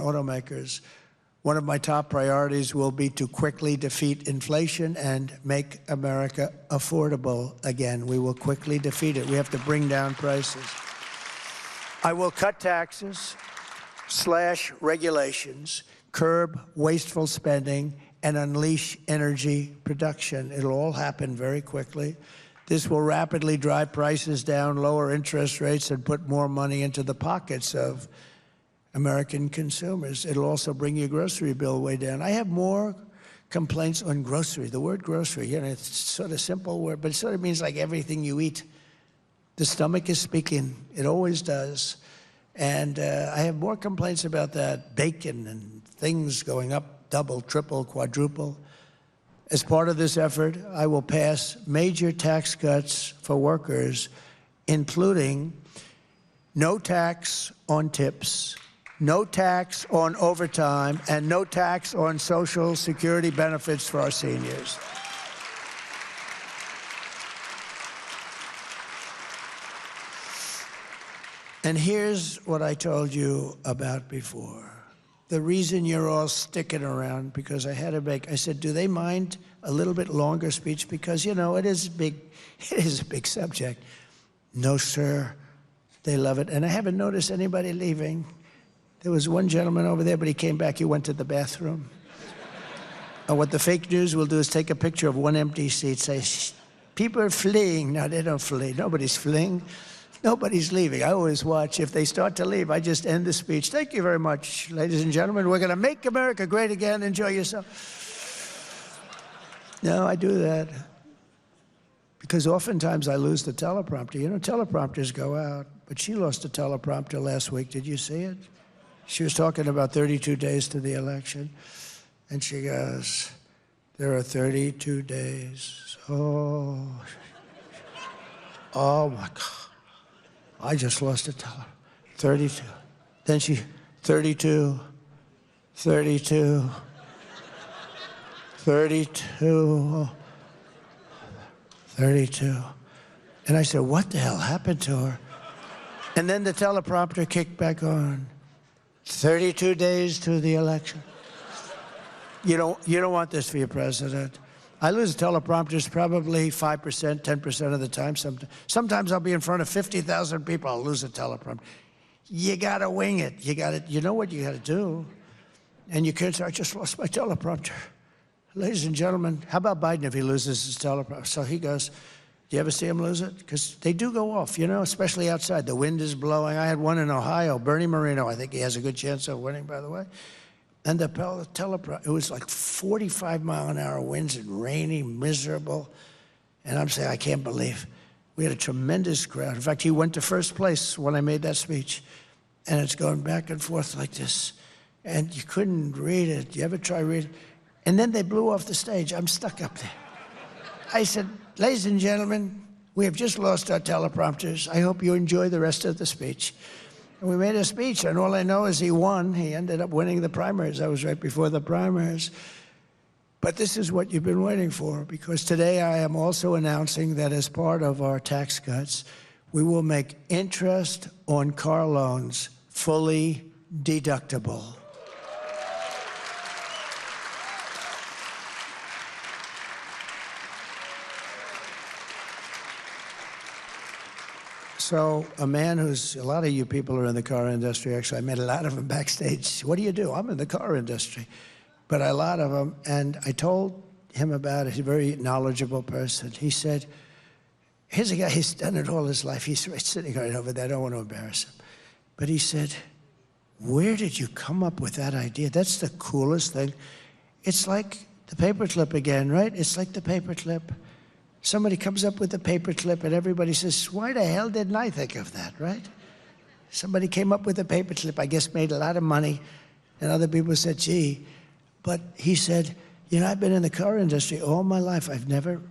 automakers. One of my top priorities will be to quickly defeat inflation and make America affordable again. We will quickly defeat it. We have to bring down prices. I will cut taxes, slash regulations, curb wasteful spending, and unleash energy production. It'll all happen very quickly. This will rapidly drive prices down, lower interest rates, and put more money into the pockets of American consumers. It'll also bring your grocery bill way down. I have more complaints on grocery. The word grocery, you know, it's sort of simple word, but it sort of means like everything you eat. The stomach is speaking. It always does. And I have more complaints about that. Bacon and things going up, double, triple, quadruple. As part of this effort, I will pass major tax cuts for workers, including no tax on tips, no tax on overtime, and no tax on Social Security benefits for our seniors. And here's what I told you about before. The reason you're all sticking around, because I said, do they mind a little bit longer speech? Because, you know, it is a big subject. No, sir, they love it. And I haven't noticed anybody leaving. There was one gentleman over there, but he came back, he went to the bathroom. And what the fake news will do is take a picture of one empty seat, say, people are fleeing. No, they don't flee, nobody's fleeing. Nobody's leaving. I always watch. If they start to leave, I just end the speech. Thank you very much, ladies and gentlemen. We're going to make America great again. Enjoy yourself. No, I do that because oftentimes I lose the teleprompter. You know, teleprompters go out, but she lost the teleprompter last week. Did you see it? She was talking about 32 days to the election, and she goes, there are 32 days. Oh my God. I just lost a teller. 32. Then 32, 32, 32, 32. And I said, what the hell happened to her? And then the teleprompter kicked back on. 32 days to the election. You don't want this for your president. I lose teleprompters probably 5%, 10% of the time. Sometimes I'll be in front of 50,000 people. I'll lose a teleprompter. You got to wing it. You know what you got to do. And you can't say, I just lost my teleprompter. Ladies and gentlemen, how about Biden if he loses his teleprompter? So he goes, do you ever see him lose it? Because they do go off, you know, especially outside. The wind is blowing. I had one in Ohio, Bernie Moreno. I think he has a good chance of winning, by the way. And the teleprompter, it was like 45-mile-an-hour winds and rainy, miserable. And I'm saying, I can't believe. We had a tremendous crowd. In fact, he went to first place when I made that speech. And it's going back and forth like this. And you couldn't read it. You ever try reading it? And then they blew off the stage. I'm stuck up there. I said, ladies and gentlemen, we have just lost our teleprompters. I hope you enjoy the rest of the speech. And we made a speech, and all I know is he won. He ended up winning the primaries. I was right before the primaries. But this is what you've been waiting for, because today I am also announcing that as part of our tax cuts, we will make interest on car loans fully deductible. So a man who's, a lot of you people are in the car industry, actually, I met a lot of them backstage. What do you do? I'm in the car industry. But a lot of them, and I told him about it, he's a very knowledgeable person. He said, here's a guy, he's done it all his life. He's sitting right over there, I don't want to embarrass him. But he said, where did you come up with that idea? That's the coolest thing. It's like the paperclip again, right? It's like the paperclip. Somebody comes up with a paperclip and everybody says, why the hell didn't I think of that, right? Somebody came up with a paperclip, I guess made a lot of money, and other people said, gee. But he said, you know, I've been in the car industry all my life. I've never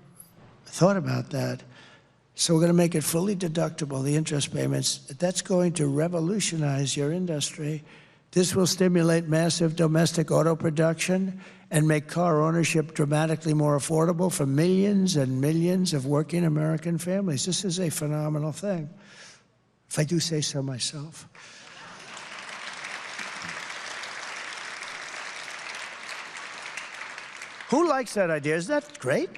thought about that. So we're going to make it fully deductible, the interest payments. That's going to revolutionize your industry. This will stimulate massive domestic auto production and make car ownership dramatically more affordable for millions and millions of working American families. This is a phenomenal thing, if I do say so myself. Who likes that idea? Isn't that great?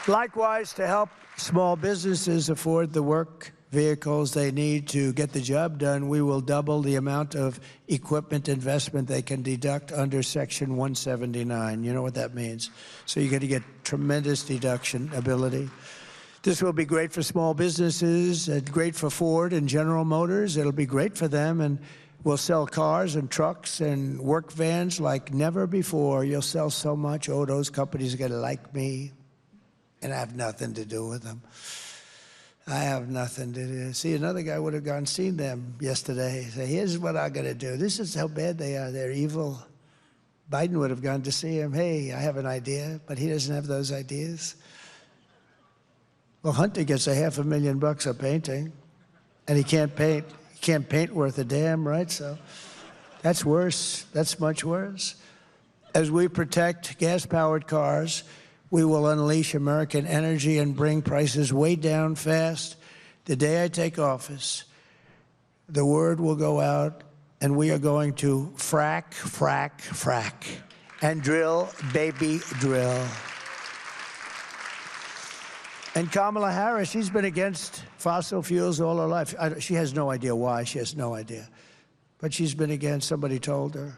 Likewise, to help small businesses afford the work vehicles they need to get the job done, we will double the amount of equipment investment they can deduct under Section 179. You know what that means? So you're going to get tremendous deduction ability. This will be great for small businesses, great for Ford and General Motors. It'll be great for them, and we'll sell cars and trucks and work vans like never before. You'll sell so much. Oh, those companies are going to like me, and I have nothing to do with them. I have nothing to do. See, another guy would have gone and seen them yesterday. Say, here's what I'm going to do. This is how bad they are. They're evil. Biden would have gone to see him. Hey, I have an idea, but he doesn't have those ideas. Well, Hunter gets $500,000 a painting, and he can't paint. He can't paint worth a damn, right? So that's worse. That's much worse. As we protect gas-powered cars, we will unleash American energy and bring prices way down fast. The day I take office, the word will go out, and we are going to frack, frack, frack, and drill, baby, drill. And Kamala Harris, she's been against fossil fuels all her life. She has no idea why. She has no idea. But she's been against, somebody told her.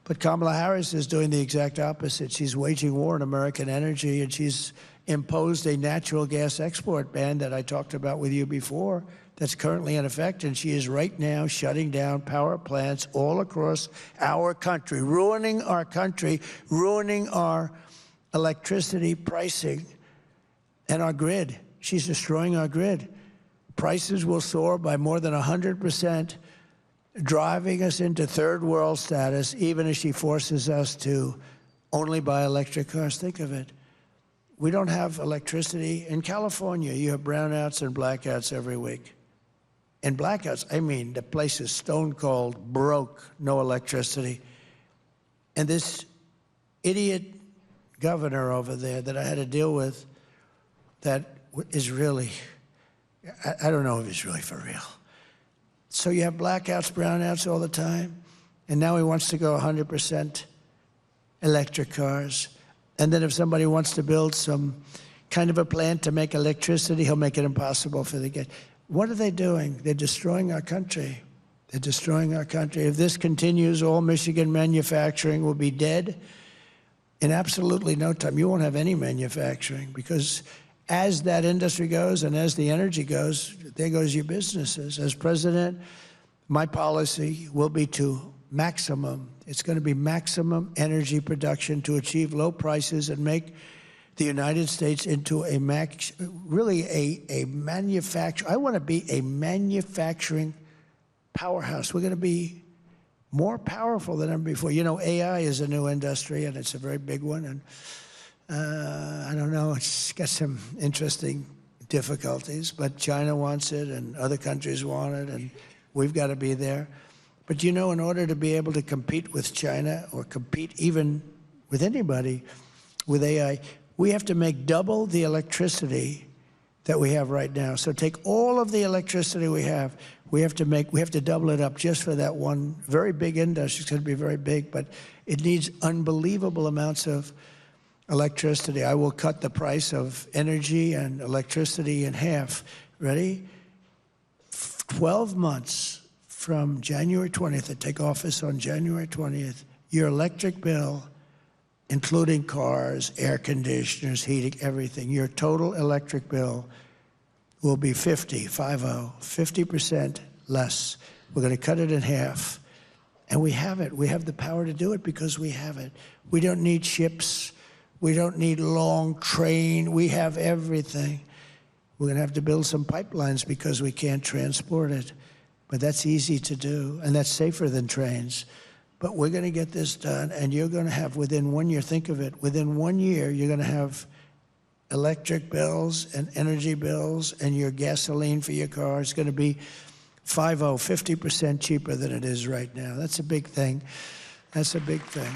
But Kamala Harris is doing the exact opposite. She's waging war on American energy, and she's imposed a natural gas export ban that I talked about with you before that's currently in effect, and she is right now shutting down power plants all across our country, ruining our electricity pricing and our grid. She's destroying our grid. Prices will soar by more than 100%, driving us into third world status, even as she forces us to only buy electric cars. Think of it. We don't have electricity. In California, you have brownouts and blackouts every week. And blackouts, I mean, the place is stone cold, broke, no electricity. And this idiot governor over there that I had to deal with, that is really, I don't know if he's really for real. So you have blackouts, brownouts all the time, and now he wants to go 100% electric cars. And then if somebody wants to build some kind of a plant to make electricity, he'll make it impossible for the get. What are they doing? They're destroying our country. They're destroying our country. If this continues, all Michigan manufacturing will be dead in absolutely no time. You won't have any manufacturing, because as that industry goes and as the energy goes, there goes your businesses. As president, my policy will be to it's going to be maximum energy production to achieve low prices and make the United States into a manufacturing. I want to be a manufacturing powerhouse. We're going to be more powerful than ever before. You know, AI is a new industry, and it's a very big one. And I don't know, it's got some interesting difficulties, but China wants it and other countries want it, and we've got to be there. But you know, in order to be able to compete with China or compete even with anybody with AI, we have to make double the electricity that we have right now. So take all of the electricity we have to double it up just for that one very big industry. It's going to be very big, but it needs unbelievable amounts of electricity. I will cut the price of energy and electricity in half. Ready? 12 months from January 20th, I take office on January 20th, your electric bill, including cars, air conditioners, heating, everything, your total electric bill will be 50% less. We're going to cut it in half. And we have it. We have the power to do it because we have it. We don't need ships. We don't need long train. We have everything. We're going to have to build some pipelines because we can't transport it. But that's easy to do, and that's safer than trains. But we're going to get this done, and you're going to have, within 1 year, think of it, within 1 year, you're going to have electric bills and energy bills, and your gasoline for your car is going to be 50% cheaper than it is right now. That's a big thing. That's a big thing.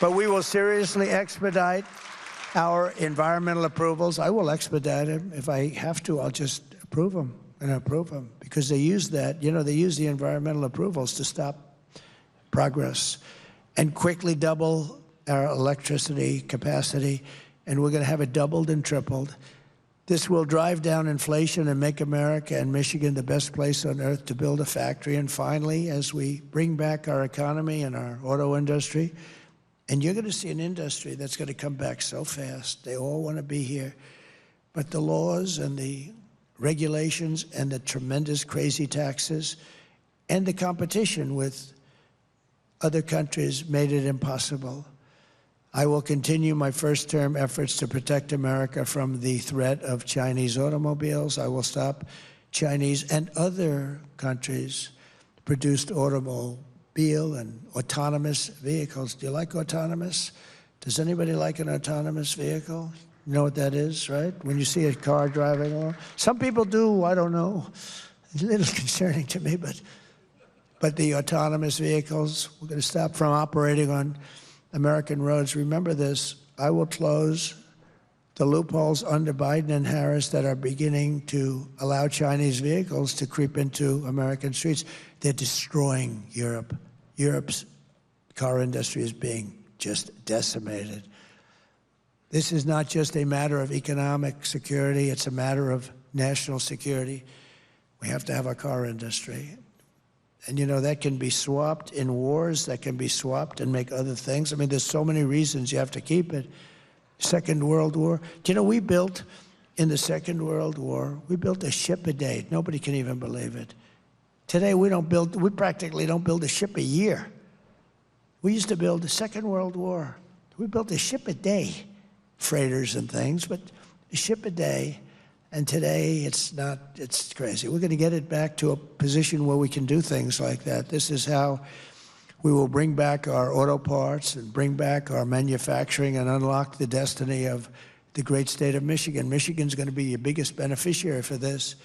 But we will seriously expedite our environmental approvals. I will expedite them. If I have to, I'll just approve them and approve them, because they use that. You know, they use the environmental approvals to stop progress, and quickly double our electricity capacity, and we're going to have it doubled and tripled. This will drive down inflation and make America and Michigan the best place on earth to build a factory. And finally, as we bring back our economy and our auto industry, and you're going to see an industry that's going to come back so fast. They all want to be here. But the laws and the regulations and the tremendous crazy taxes and the competition with other countries made it impossible. I will continue my first-term efforts to protect America from the threat of Chinese automobiles. I will stop Chinese and other countries produced automobile and autonomous vehicles. Do you like autonomous? Does anybody like an autonomous vehicle? You know what that is, right? When you see a car driving along. Some people do, I don't know. It's a little concerning to me, but the autonomous vehicles, we're going to stop from operating on American roads. Remember this, I will close the loopholes under Biden and Harris that are beginning to allow Chinese vehicles to creep into American streets. They're destroying Europe. Europe's car industry is being just decimated. This is not just a matter of economic security, it's a matter of national security. We have to have a car industry. And you know, that can be swapped in wars, that can be swapped and make other things. I mean, there's so many reasons you have to keep it. Second World War. Do you know, we built, in the Second World War, we built a ship a day. Nobody can even believe it. Today, we practically don't build a ship a year. We used to build the Second World War. We built a ship a day, freighters and things, but a ship a day. And today, it's crazy. We're going to get it back to a position where we can do things like that. This is how we will bring back our auto parts and bring back our manufacturing and unlock the destiny of the great state of Michigan. Michigan's going to be your biggest beneficiary for this.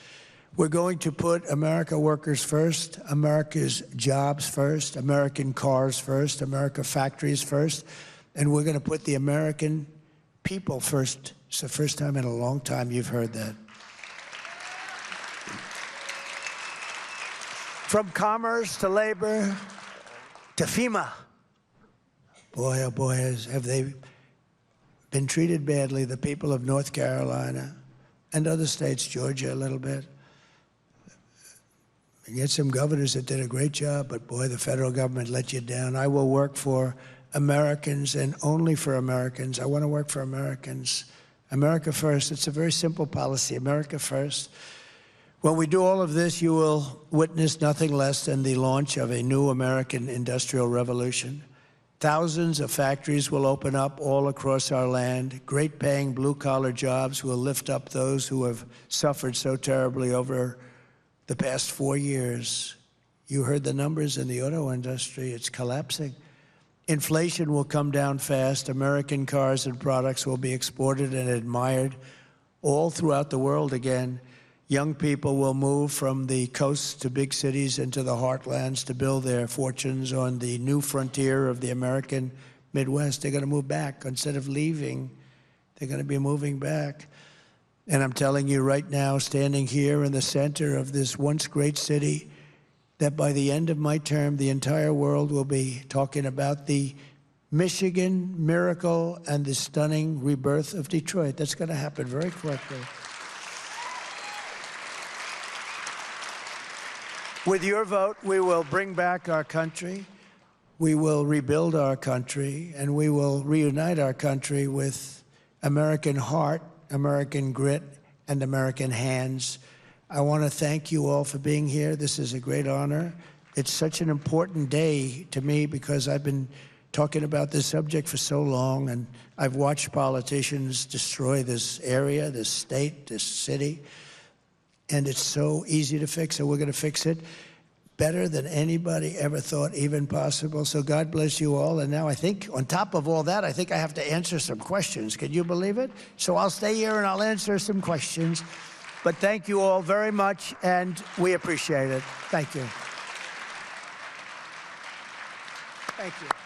We're going to put America workers first, America's jobs first, American cars first, America factories first, and we're going to put the American people first. It's the first time in a long time you've heard that. From commerce to labor to FEMA. Boy, oh boy, have they been treated badly, the people of North Carolina and other states, Georgia a little bit. You get some governors that did a great job, but boy, the federal government let you down. I will work for Americans and only for Americans. I want to work for Americans. America first. It's a very simple policy, America first. When we do all of this, you will witness nothing less than the launch of a new American industrial revolution. Thousands of factories will open up all across our land. Great paying blue-collar jobs will lift up those who have suffered so terribly over the past 4 years. You heard the numbers in the auto industry. It's collapsing. Inflation will come down fast. American cars and products will be exported and admired all throughout the world again. Young people will move from the coasts to big cities into the heartlands to build their fortunes on the new frontier of the American Midwest. They're going to move back. Instead of leaving, they're going to be moving back. And I'm telling you right now, standing here in the center of this once great city, that by the end of my term, the entire world will be talking about the Michigan miracle and the stunning rebirth of Detroit. That's going to happen very quickly. With your vote, we will bring back our country, we will rebuild our country, and we will reunite our country with American heart, American grit, and American hands. I want to thank you all for being here. This is a great honor. It's such an important day to me because I've been talking about this subject for so long, and I've watched politicians destroy this area, this state, this city, and it's so easy to fix, so we're going to fix it better than anybody ever thought even possible. So God bless you all. And now I think, on top of all that, I think I have to answer some questions. Can you believe it? So I'll stay here and I'll answer some questions. But thank you all very much, and we appreciate it. Thank you. Thank you.